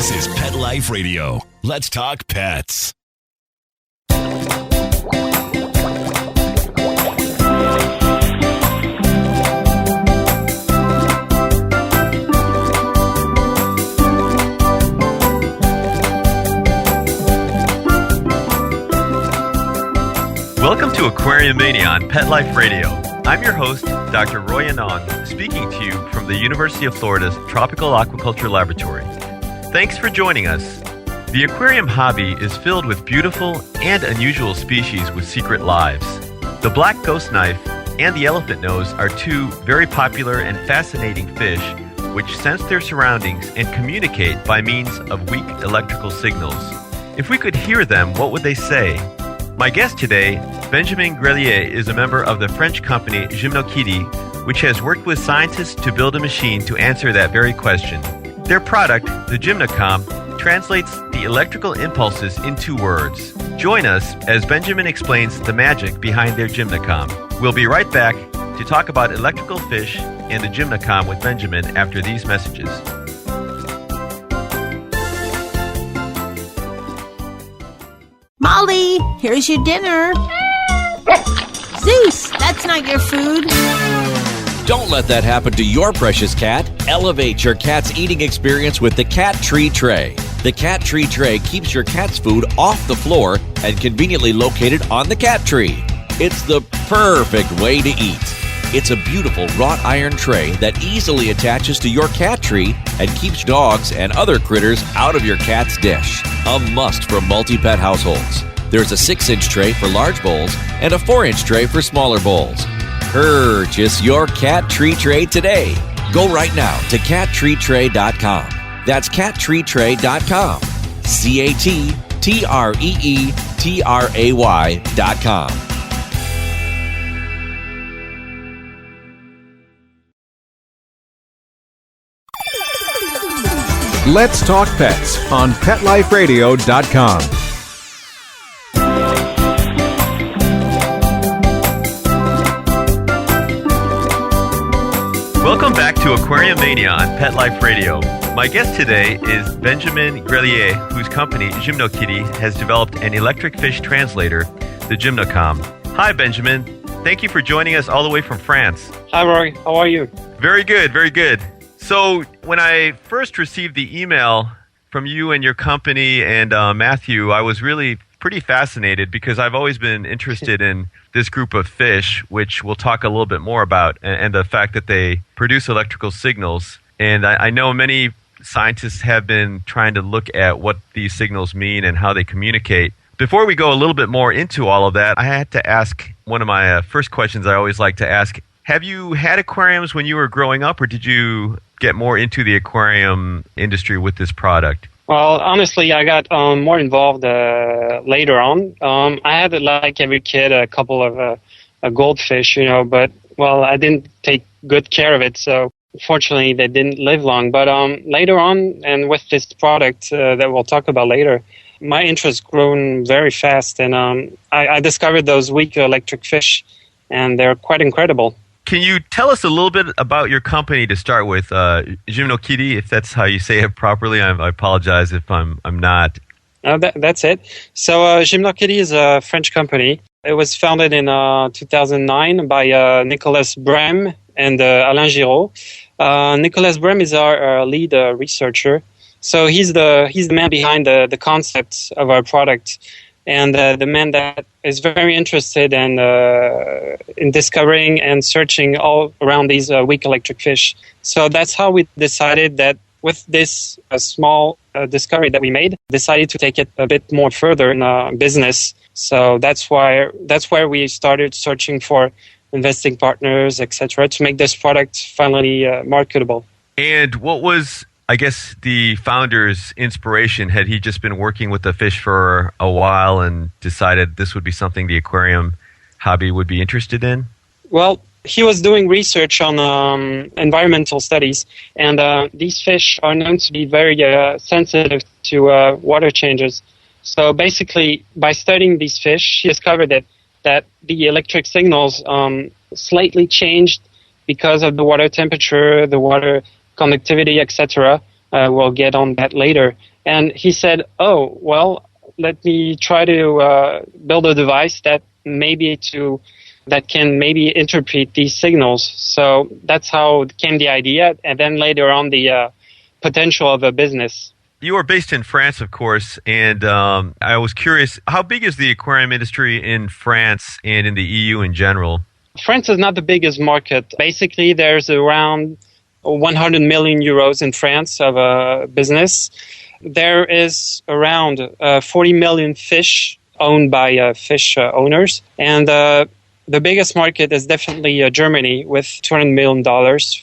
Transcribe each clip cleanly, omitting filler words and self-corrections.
This is Pet Life Radio. Let's talk pets. Welcome to Aquariumania on Pet Life Radio. I'm your host, Dr. Roy Anong, speaking to you from the University of Florida's Tropical Aquaculture Laboratory. Thanks for joining us. The aquarium hobby is filled with beautiful and unusual species with secret lives. The black ghost knife and the elephantnose are two very popular and fascinating fish which sense their surroundings and communicate by means of weak electrical signals. If we could hear them, what would they say? My guest today, Benjamin Grelie, is a member of the French company Gymnokidi, which has worked with scientists to build a machine to answer that very question. Their product, the Gymnocom, translates the electrical impulses into words. Join us as Benjamin explains the magic behind their Gymnocom. We'll be right back to talk about electrical fish and the Gymnocom with Benjamin after these messages. Molly, here's your dinner. Zeus, that's not your food. Don't let that happen to your precious cat. Elevate your cat's eating experience with the Cat Tree Tray. The Cat Tree Tray keeps your cat's food off the floor and conveniently located on the cat tree. It's the perfect way to eat. It's a beautiful wrought iron tray that easily attaches to your cat tree and keeps dogs and other critters out of your cat's dish. A must for multi-pet households. There's a 6-inch tray for large bowls and a 4-inch tray for smaller bowls. Purchase your Cat Tree Tray today. Go right now to cattreetray.com. That's cattreetray.com. CATTREETRAY.com. Let's Talk Pets on PetLifeRadio.com. Welcome back to Aquariumania on Pet Life Radio. My guest today is Benjamin Grelie, whose company, Gymnokidi, has developed an electric fish translator, the Gymnocom. Hi, Benjamin. Thank you for joining us all the way from France. Hi, Roy. How are you? Very good, very good. So when I first received the email from you and your company and Matthew, I was really pretty fascinated because I've always been interested in this group of fish, which we'll talk a little bit more about, and the fact that they produce electrical signals. And I know many scientists have been trying to look at what these signals mean and how they communicate. Before we go a little bit more into all of that, I had to ask one of my first questions I always like to ask. Have you had aquariums when you were growing up, or did you get more into the aquarium industry with this product? Well, honestly, I got more involved later on. I had, like every kid, a couple of goldfish, but, well, I didn't take good care of it, so fortunately they didn't live long. But later on, and with this product that we'll talk about later, my interest grown very fast, and I discovered those weak electric fish, and they're quite incredible. Can you tell us a little bit about your company to start with, Gymnokidi, if that's how you say it properly? I apologize if I'm not. That's it. So Gymnokidi is a French company. It was founded in 2009 by Nicolas Brem and Alain Giraud. Nicolas Brem is our lead researcher. So he's the man behind the concept of our product, and the man that is very interested in discovering and searching all around these weak electric fish. So that's how we decided that with this small discovery that we made, decided to take it a bit more further in business. So that's where we started searching for investing partners, etc., to make this product finally marketable. And what was, I guess, the founder's inspiration? Had he just been working with the fish for a while and decided this would be something the aquarium hobby would be interested in? Well, he was doing research on environmental studies, and these fish are known to be very sensitive to water changes. So basically, by studying these fish, he discovered that the electric signals slightly changed because of the water temperature, the water conductivity, etc. We'll get on that later. And he said, oh, well, let me try to build a device that can maybe interpret these signals. So that's how came the idea, and then later on the potential of a business. You are based in France, of course, and I was curious, how big is the aquarium industry in France and in the EU in general? France is not the biggest market. Basically, there's around 100 million euros in France of a business. There is around 40 million fish owned by fish owners. And the biggest market is definitely Germany with $200 million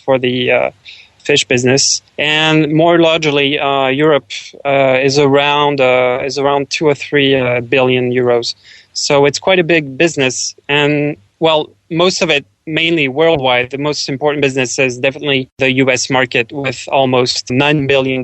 for the fish business. And more largely, Europe is around 2 or 3 billion euros. So it's quite a big business. And, well, most of it mainly worldwide. The most important business is definitely the U.S. market with almost $9 billion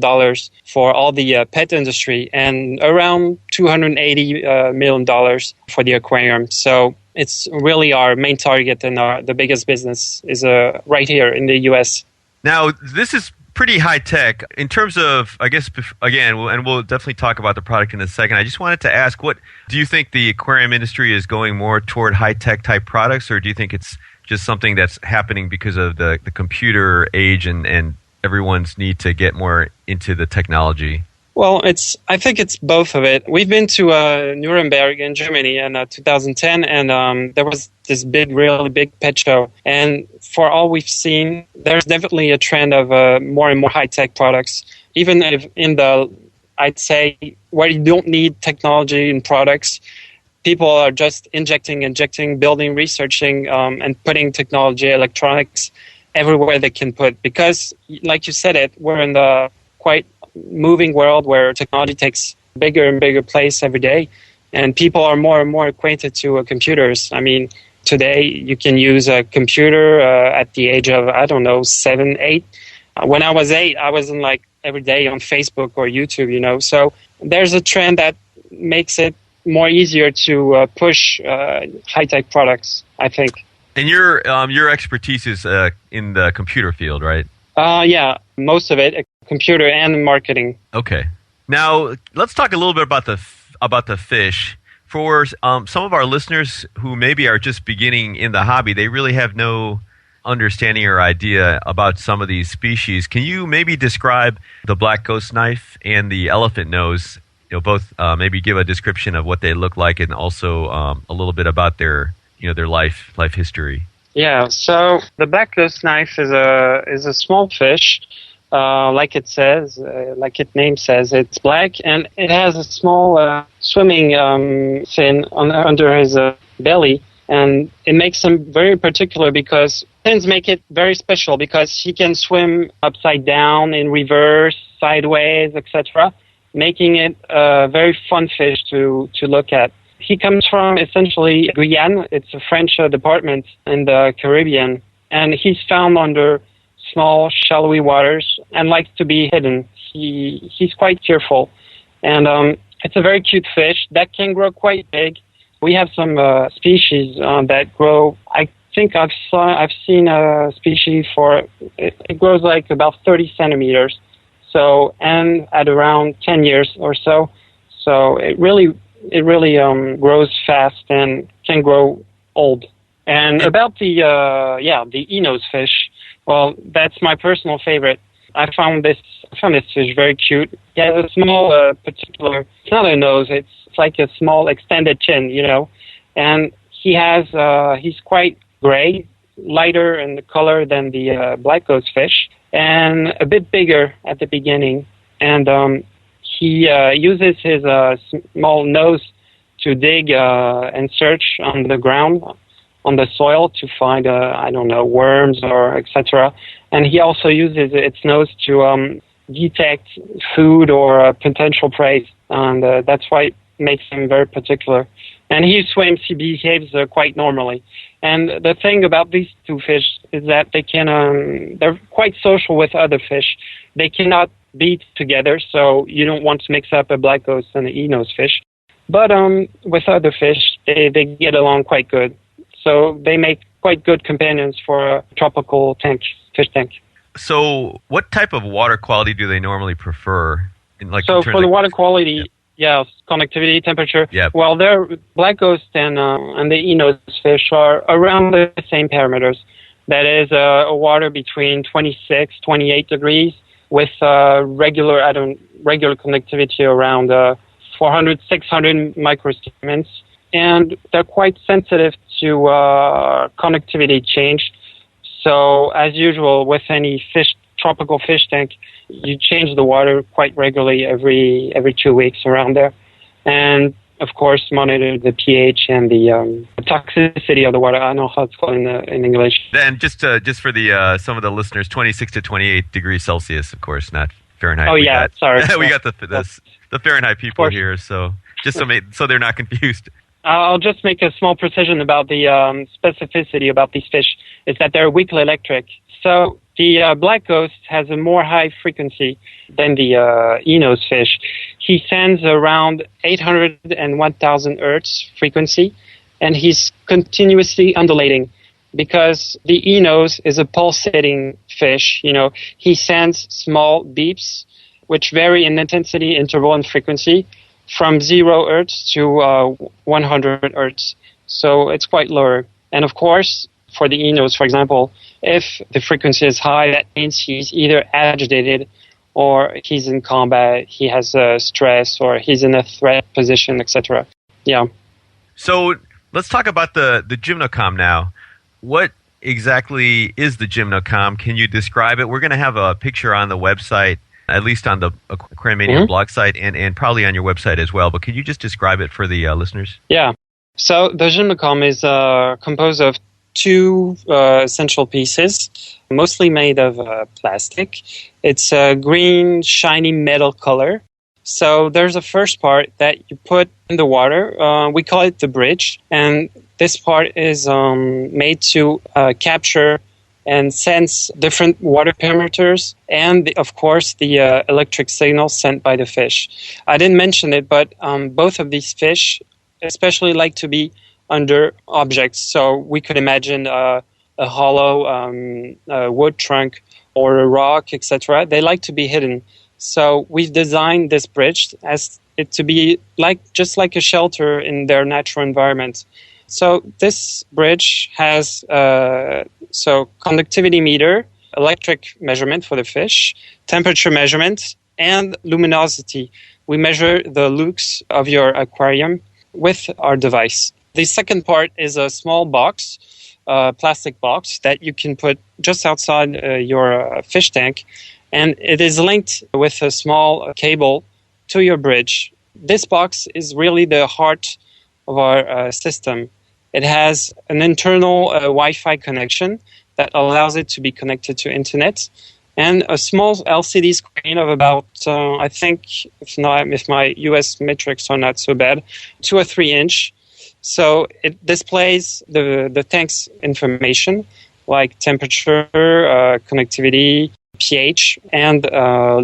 for all the pet industry and around $280 million for the aquarium. So it's really our main target, and the biggest business is right here in the U.S. Now, this is pretty high tech in terms of, I guess, again, and we'll definitely talk about the product in a second. I just wanted to ask, what do you think the aquarium industry is going more toward high tech type products, or do you think it's just something that's happening because of the computer age and everyone's need to get more into the technology? Well, I think it's both of it. We've been to Nuremberg in Germany in 2010, and there was this really big pet show. And for all we've seen, there's definitely a trend of more and more high-tech products. Even if I'd say, where you don't need technology in products, people are just injecting, building, researching, and putting technology, electronics everywhere they can put. Because, like you said we're in the quite moving world where technology takes bigger and bigger place every day, and people are more and more acquainted to computers. I mean, today you can use a computer at the age of, 7, 8. When I was 8, I wasn't every day on Facebook or YouTube, So there's a trend that makes it more easier to push high-tech products, I think. And your expertise is in the computer field, right? Yeah, most of it, computer and marketing. Okay. Now, let's talk a little bit about the fish. For some of our listeners who maybe are just beginning in the hobby, they really have no understanding or idea about some of these species. Can you maybe describe the black ghost knife and the elephantnose? Both maybe give a description of what they look like, and also a little bit about their life history. Yeah, so the black ghost knife is a small fish, like its name says. It's black, and it has a small swimming fin under his belly, and it makes him very particular because fins make it very special because he can swim upside down, in reverse, sideways, etc., making it a very fun fish to look at. He comes from essentially Guyane. It's a French department in the Caribbean, and he's found under small, shallowy waters and likes to be hidden. He's quite cheerful, and it's a very cute fish that can grow quite big. We have some species that grow. I think I've seen a species it grows about 30 centimeters. So, and at around 10 years or so. So it really grows fast and can grow old. And about the e-nose fish, well, that's my personal favorite. I found this fish very cute. He has a small particular, it's not a nose, it's like a small extended chin, And he's quite gray, lighter in the color than the black ghost fish, and a bit bigger at the beginning. And he uses his small nose to dig and search on the ground, on the soil, to find, worms or etc. And he also uses its nose to detect food or potential prey. And that's why it makes him very particular. And he behaves quite normally. And the thing about these two fish is that they're quite social with other fish. They cannot be together, so you don't want to mix up a black ghost and an e-nose fish. But with other fish, they get along quite good. So they make quite good companions for a tropical fish tank. So what type of water quality do they normally prefer? So for the water quality, connectivity, temperature. Yeah. Well, their black ghost and the enos fish are around the same parameters. That is a water between 26, 28 degrees with regular connectivity around 400, 600 microsiemens. And they're quite sensitive to connectivity change. So as usual with any tropical fish tank, you change the water quite regularly every 2 weeks around there. And of course, monitor the pH and the toxicity of the water. I don't know how it's called in English. And just for the some of the listeners, 26 to 28 degrees Celsius, of course, not Fahrenheit. Oh, sorry. We got the Fahrenheit people here, so just so they're not confused. I'll just make a small precision about the specificity about these fish, is that they're weakly electric. So the black ghost has a more high frequency than the enos fish. He sends around 800 and 1000 hertz frequency, and he's continuously undulating because the enos is a pulsating fish. He sends small beeps, which vary in intensity, interval, and frequency from 0 hertz to 100 hertz. So it's quite lower. And of course, for the enos, for example, if the frequency is high, that means he's either agitated or he's in combat, he has stress, or he's in a threat position, etc. Yeah. So let's talk about the Gymnocom now. What exactly is the Gymnocom? Can you describe it? We're going to have a picture on the website, at least on the Aquariumania blog site, and probably on your website as well. But could you just describe it for the listeners? Yeah. So the Gymnocom is composed of two essential pieces, mostly made of plastic. It's a green, shiny metal color. So there's a first part that you put in the water. We call it the bridge. And this part is made to capture and sense different water parameters and, of course, the electric signal sent by the fish. I didn't mention it, but both of these fish especially like to be under objects. So we could imagine a hollow wood trunk or a rock, etc. They like to be hidden. So we've designed this bridge as it to be just like a shelter in their natural environment. So this bridge has conductivity meter, electric measurement for the fish, temperature measurement, and luminosity. We measure the lux of your aquarium with our device. The second part is a small box, plastic box that you can put just outside your fish tank, and it is linked with a small cable to your bridge. This box is really the heart of our system. It has an internal Wi-Fi connection that allows it to be connected to internet, and a small LCD screen of about, I think, if my US metrics are not so bad, 2 or 3 inch. So it displays the tank's information like temperature, connectivity, pH, and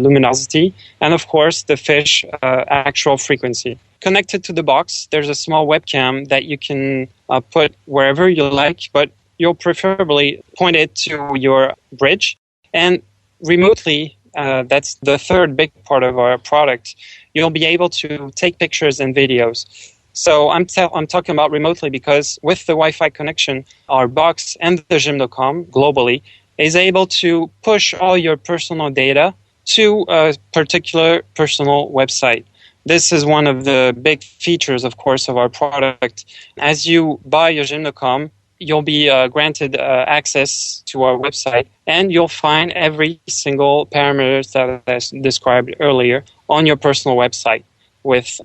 luminosity, and of course the fish actual frequency. Connected to the box, there's a small webcam that you can put wherever you like, but you'll preferably point it to your bridge. And remotely, that's the third big part of our product, you'll be able to take pictures and videos. So I'm talking about remotely because with the Wi-Fi connection, our box and the Gymnocom globally is able to push all your personal data to a particular personal website. This is one of the big features, of course, of our product. As you buy your Gymnocom, you'll be granted access to our website, and you'll find every single parameter that I described earlier on your personal website, with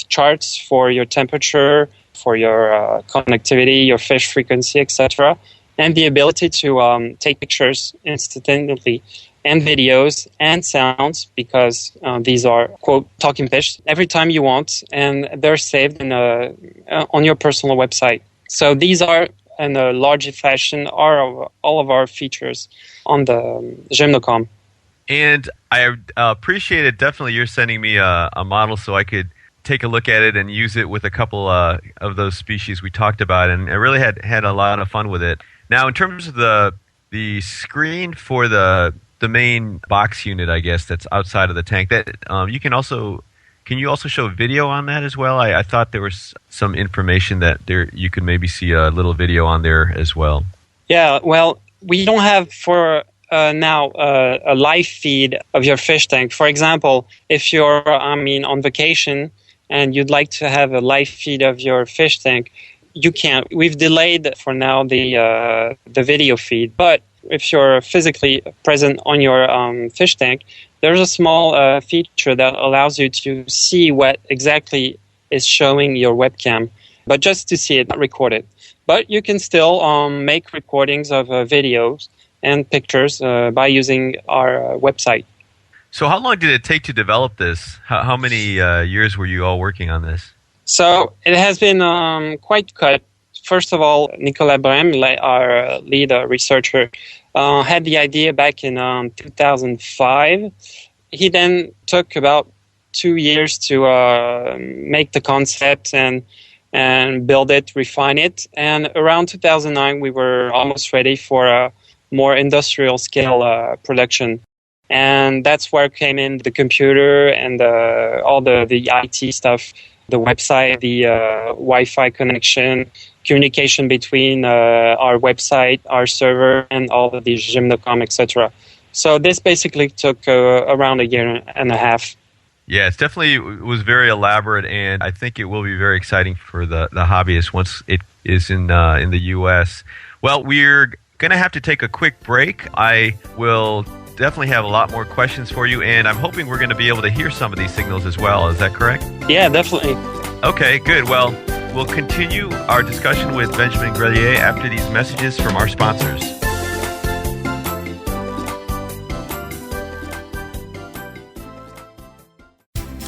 charts for your temperature, for your connectivity, your fish frequency, etc., and the ability to take pictures instantly and videos and sounds, because these are, quote, talking fish, every time you want, and they're saved on your personal website. So these are, in a large fashion, are all of our features on the Gymnocom. And I appreciate it. Definitely, you're sending me a model so I could take a look at it and use it with a couple of those species we talked about, and I really had a lot of fun with it. Now, in terms of the screen for the the main box unit, I guess, that's outside of the tank. That can you also show video on that as well? I thought there was some information that you could maybe see a little video on there as well. Yeah, well, we don't have for now a live feed of your fish tank. For example, if you're on vacation and you'd like to have a live feed of your fish tank, you can't. We've delayed for now the video feed. But if you're physically present on your fish tank, there's a small feature that allows you to see what exactly is showing your webcam, but just to see it, not record it. But you can still make recordings of videos and pictures by using our website. So how long did it take to develop this? How many years were you all working on this? So it has been quite cut. First of all, Nicolas Brem, our lead researcher, had the idea back in 2005. He then took about 2 years to make the concept and build it, refine it. And around 2009, we were almost ready for a more industrial scale production. And that's where came in the computer and all the IT stuff, the website, the Wi-Fi connection, communication between our website, our server, and all of the Gymnocom, etc. So this basically took around a year and a half. Yeah, it was very elaborate, and I think it will be very exciting for the hobbyists once it is in the U.S. Well, we're going to have to take a quick break. I will definitely have a lot more questions for you, and I'm hoping we're going to be able to hear some of these signals as well. Is that correct? Yeah, definitely. Okay, good. Well, we'll continue our discussion with Benjamin Grelie after these messages from our sponsors.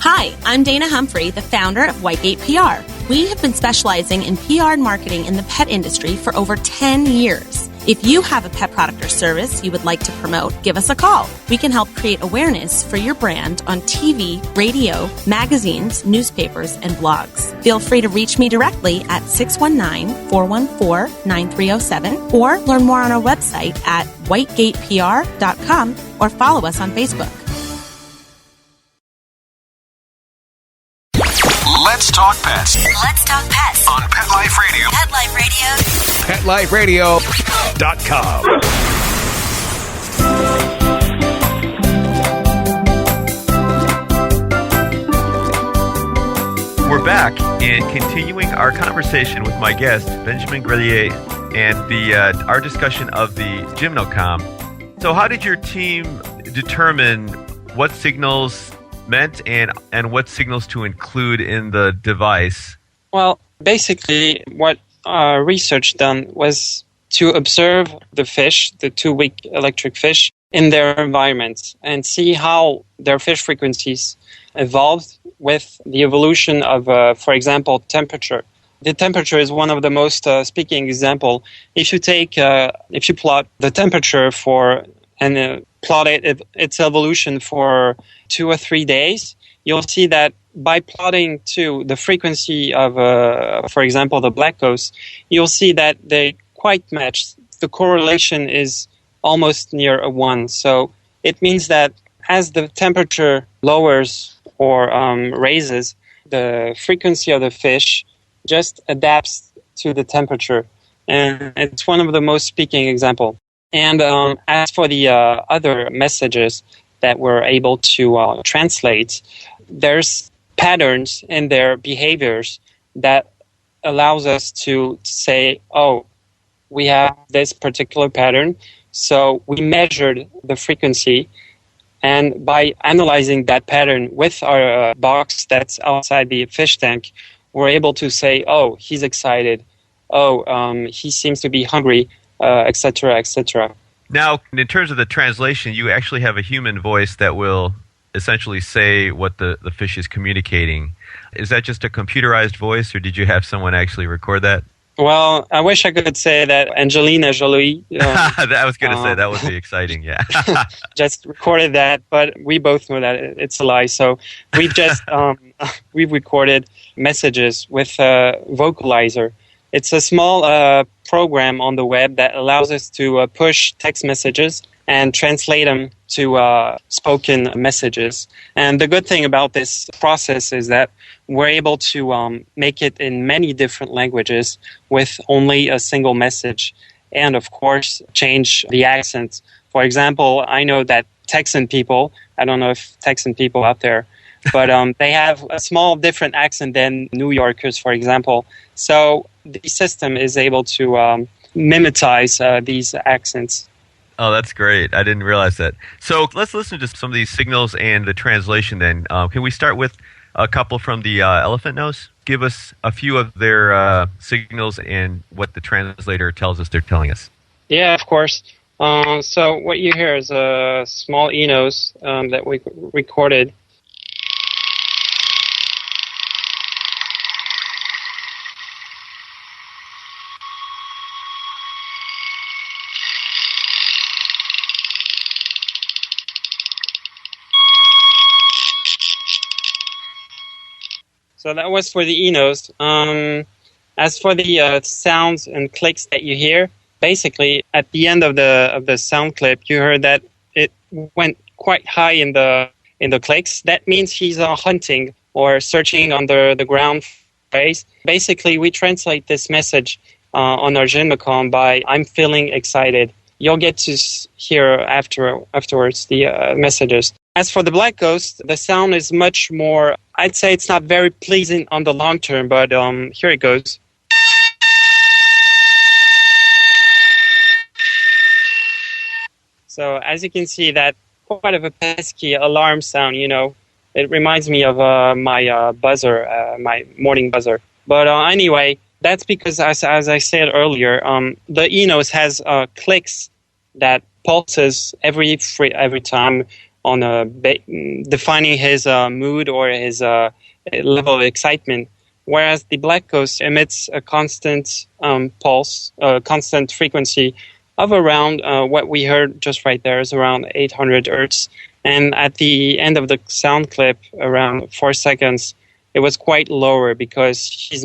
Hi, I'm Dana Humphrey, the founder of Whitegate PR. We have been specializing in PR and marketing in the pet industry for over 10 years. If you have a pet product or service you would like to promote, give us a call. We can help create awareness for your brand on TV, radio, magazines, newspapers, and blogs. Feel free to reach me directly at 619-414-9307 or learn more on our website at whitegatepr.com or follow us on Facebook. Let's talk pets Let's talk pets on Pet Life Radio. Pet Life PetLifeRadio.com. Radio. We're back and continuing our conversation with my guest, Benjamin Grelie, and our discussion of the Gymnocom. So how did your team determine what signals meant and what signals to include in the device? Well, basically what our research done was to observe the fish, the 2-week electric fish, in their environments and see how their fish frequencies evolved with the evolution of, for example, temperature. The temperature is one of the most speaking example. If you plot the temperature plot its evolution for 2 or 3 days, you'll see that by plotting the frequency of, for example, the black ghost, you'll see that they quite match. The correlation is almost near a 1. So it means that as the temperature lowers or raises, the frequency of the fish just adapts to the temperature. And it's one of the most speaking examples. And as for the other messages that we're able to translate, there's patterns in their behaviors that allows us to say, oh, we have this particular pattern. So we measured the frequency, and by analyzing that pattern with our box that's outside the fish tank, we're able to say, oh, he's excited. Oh, he seems to be hungry, etc., etc. Now, in terms of the translation, you actually have a human voice that will essentially say what the fish is communicating. Is that just a computerized voice, or did you have someone actually record that? Well, I wish I could say that Angelina Jolie. I was going to say that would be exciting, yeah. Just recorded that, but we both know that it's a lie. So we've just we've recorded messages with a vocalizer. It's a small program on the web that allows us to push text messages and translate them to spoken messages. And the good thing about this process is that we're able to make it in many different languages with only a single message. And of course, change the accent. For example, I know that Texan people, I don't know if Texan people out there, but they have a small different accent than New Yorkers, for example. So the system is able to mimetize these accents. Oh, that's great. I didn't realize that. So let's listen to some of these signals and the translation then. Can we start with a couple from the elephantnose? Give us a few of their signals and what the translator tells us they're telling us. Yeah, of course. So what you hear is a small enos that we recorded. So that was for the enos. As for the sounds and clicks that you hear, basically at the end of the sound clip, you heard that it went quite high in the clicks. That means he's hunting or searching under the ground phrase. Basically, we translate this message on our Gymnocom by "I'm feeling excited." You'll get to hear afterwards the messages. As for the black ghost, the sound is much more, I'd say it's not very pleasing on the long term, but here it goes. So as you can see, that quite of a pesky alarm sound, it reminds me of my buzzer, my morning buzzer. But anyway, that's because, as I said earlier, the enos has clicks that pulses every time on defining his mood or his level of excitement, whereas the black ghost emits a constant pulse, constant frequency of around what we heard just right there is around 800 hertz. And at the end of the sound clip, around 4 seconds, it was quite lower because he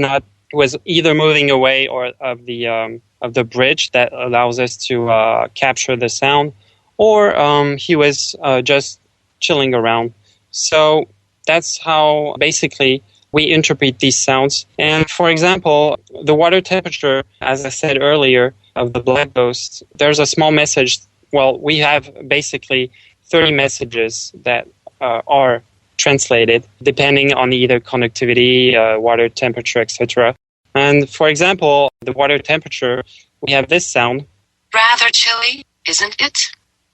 was either moving away or of the bridge that allows us to capture the sound, or he was just chilling around. So that's how basically we interpret these sounds. And for example, the water temperature, as I said earlier, of the black ghost, there's a small message. Well, we have basically 30 messages that are translated depending on either conductivity, water temperature, etc. And for example, the water temperature, we have this sound. Rather chilly, isn't it?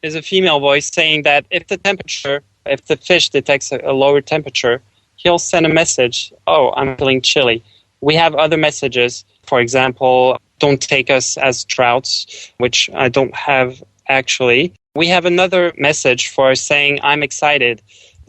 Is a female voice saying that if the fish detects a lower temperature, he'll send a message, "Oh, I'm feeling chilly." We have other messages, for example, "Don't take us as trouts," which I don't have actually. We have another message for saying, "I'm excited."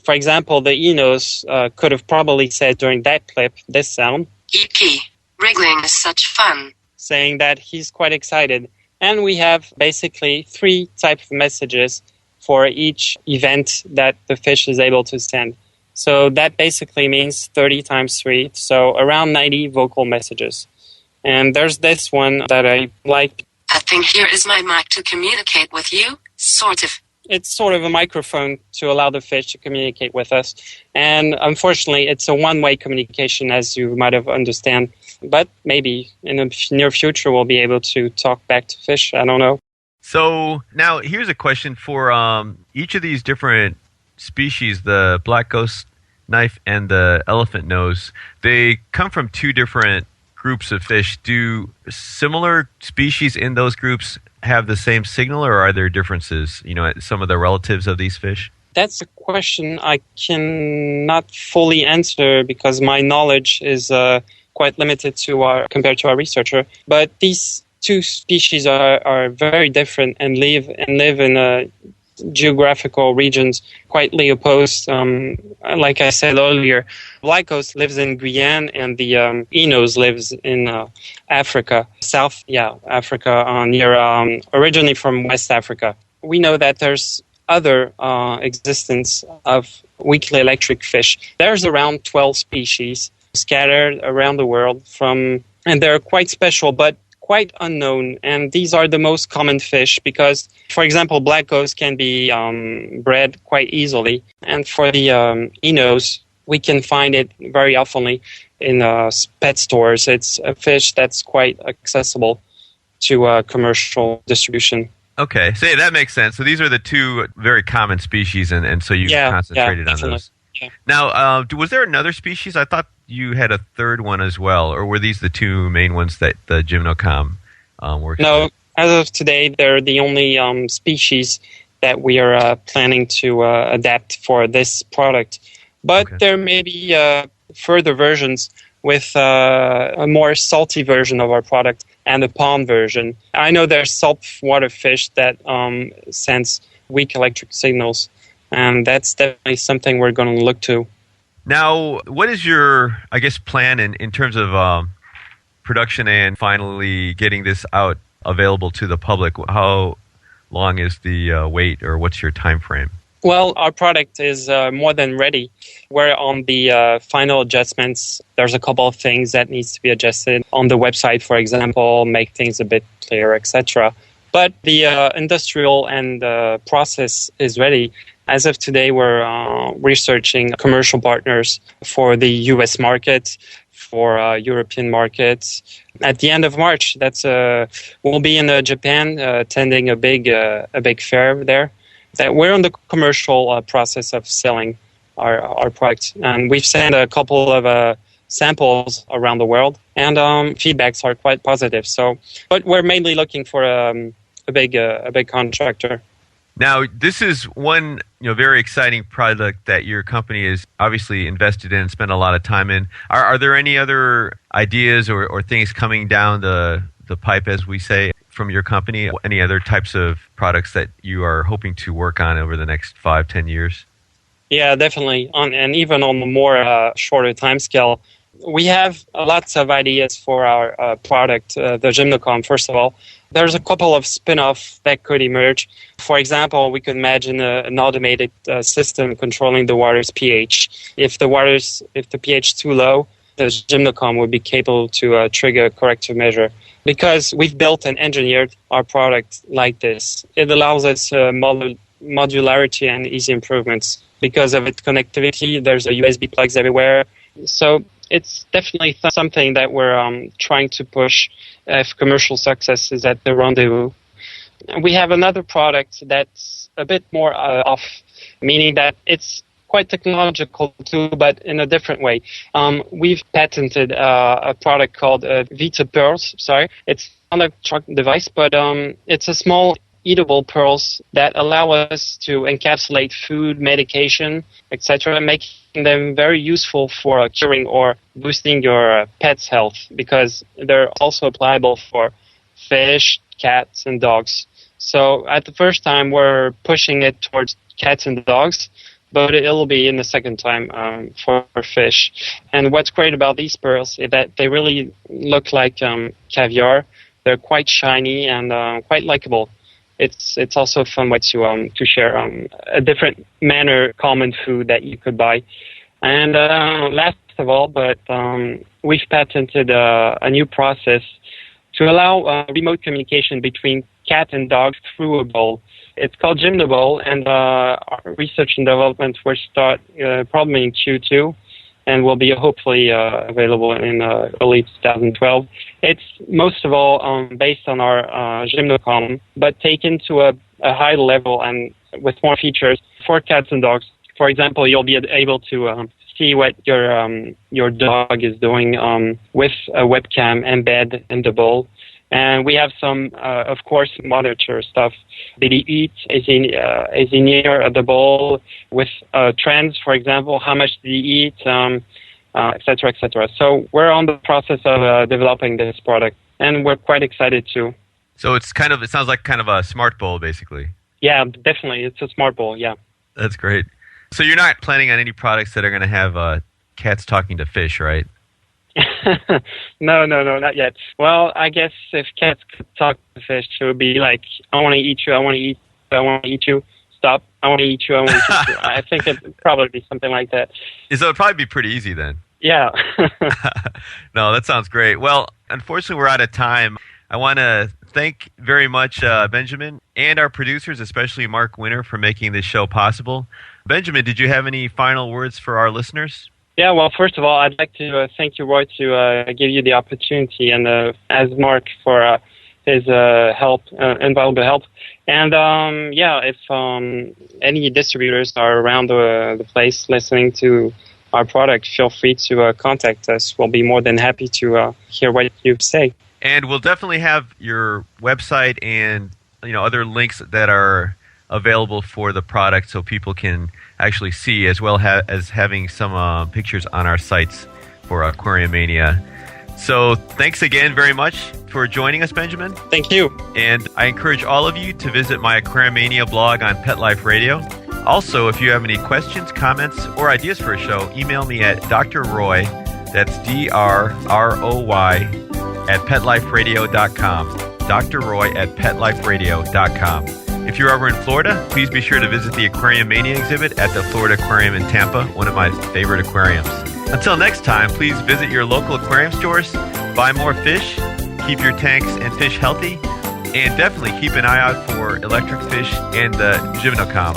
For example, the enos could have probably said during that clip this sound. "EP, wriggling is such fun," saying that he's quite excited. And we have basically 3 types of messages for each event that the fish is able to send. So that basically means 30 times 3, so around 90 vocal messages. And there's this one that I like. "I think here is my mic to communicate with you, sort of." It's sort of a microphone to allow the fish to communicate with us. And unfortunately, it's a one-way communication, as you might have understand. But maybe in the near future, we'll be able to talk back to fish. I don't know. So now here's a question for each of these different species, the black ghost knife and the elephant nose. They come from 2 different groups of fish. Do similar species in those groups have the same signal, or are there differences, some of the relatives of these fish? That's a question I cannot fully answer because my knowledge is quite limited compared to our researcher. But these 2 species are very different and live in geographical regions quite opposed. Like I said earlier, black ghost lives in Guyane and the enos lives in Africa, Africa, originally from West Africa. We know that there's other existence of weakly electric fish. There's around 12 species scattered around the world and they're quite special, but quite unknown, and these are the most common fish because, for example, black ghost can be bred quite easily, and for the enos, we can find it very often in pet stores. It's a fish that's quite accessible to commercial distribution. Okay, so that makes sense. So these are the two very common species, and so you concentrated on those. Yeah. Now, was there another species? I thought you had a third one as well, or were these the two main ones that the Gymnocom works No, with? as of today, they're the only species that we are planning to adapt for this product. But there may be further versions with a more salty version of our product and a pond version. I know there's saltwater fish that sends weak electric signals, and that's definitely something we're going to look to. Now, what is your, I guess, plan in terms of production and finally getting this out available to the public? How long is the wait, or what's your time frame? Well, our product is more than ready. We're on the final adjustments. There's a couple of things that needs to be adjusted on the website, for example, make things a bit clearer, etc. But the industrial and process is ready. As of today, we're researching commercial partners for the U.S. market, for European markets. At the end of March, we'll be in Japan attending a big fair there. That we're in the commercial process of selling our product, and we've sent a couple of samples around the world, and feedbacks are quite positive. So, but we're mainly looking for a big contractor. Now, this is one very exciting product that your company is obviously invested in and spent a lot of time in. Are there any other ideas or things coming down the pipe, as we say, from your company? Any other types of products that you are hoping to work on over the next 5-10 years? Yeah, definitely. And even on a more shorter time scale, we have lots of ideas for our product, the Gymnocom, first of all. There's a couple of spin-offs that could emerge. For example, we could imagine an automated system controlling the water's pH. If the pH is too low, the Gymnocom would be capable to trigger a corrective measure. Because we've built and engineered our product like this, it allows us modularity and easy improvements. Because of its connectivity, there's a USB plugs everywhere. So it's definitely something that we're trying to push if commercial success is at the rendezvous. We have another product that's a bit more off, meaning that it's quite technological too, but in a different way. We've patented a product called Vita Pearls. It's not a truck device, but it's a small eatable pearls that allow us to encapsulate food, medication, etc., making them very useful for curing or boosting your pet's health, because they're also applicable for fish, cats, and dogs. So at the first time, we're pushing it towards cats and dogs, but it'll be in the second time for fish. And what's great about these pearls is that they really look like caviar. They're quite shiny and quite likable. It's also a fun way to share a different manner common food that you could buy. And last of all, but we've patented a new process to allow remote communication between cat and dogs through a bowl. It's called Gymnobowl, and our research and development will start probably in Q2, and will be hopefully available in early 2012. It's most of all based on our Gymnocom, but taken to a high level and with more features for cats and dogs. For example, you'll be able to see what your dog is doing with a webcam embedded in the bowl. And we have some, of course, monitor stuff. Did he eat? Is he near the bowl? With trends, for example, how much did he eat, et cetera, et cetera. So we're on the process of developing this product, and we're quite excited too. So it sounds like kind of a smart bowl, basically. Yeah, definitely. It's a smart bowl, yeah. That's great. So you're not planning on any products that are going to have cats talking to fish, right? No, not yet. Well, I guess if cats could talk to fish, it would be like, I want to eat you, I want to eat you, I want to eat you, stop, I want to eat you, I want to eat you. I think it would probably be something like that. So it would probably be pretty easy then. Yeah. No, that sounds great. Well, unfortunately, we're out of time. I want to thank very much Benjamin and our producers, especially Mark Winter, for making this show possible. Benjamin, did you have any final words for our listeners? Yeah, well, first of all, I'd like to thank you, Roy, to give you the opportunity, and as Mark for his help, invaluable help. And if any distributors are around the place listening to our product, feel free to contact us. We'll be more than happy to hear what you say. And we'll definitely have your website and other links that are available for the product so people can actually see, as well as having some pictures on our sites for Aquariumania. So thanks again very much for joining us, Benjamin. Thank you. And I encourage all of you to visit my Aquariumania blog on Pet Life Radio. Also, if you have any questions, comments, or ideas for a show, email me at Dr. Roy, that's DRROY, at PetLifeRadio.com. Dr. Roy at PetLifeRadio.com. If you're over in Florida, please be sure to visit the Aquariumania exhibit at the Florida Aquarium in Tampa, one of my favorite aquariums. Until next time, please visit your local aquarium stores, buy more fish, keep your tanks and fish healthy, and definitely keep an eye out for electric fish and the Gymnocom.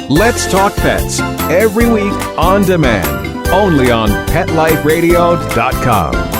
Let's Talk Pets, every week on demand, only on PetLifeRadio.com.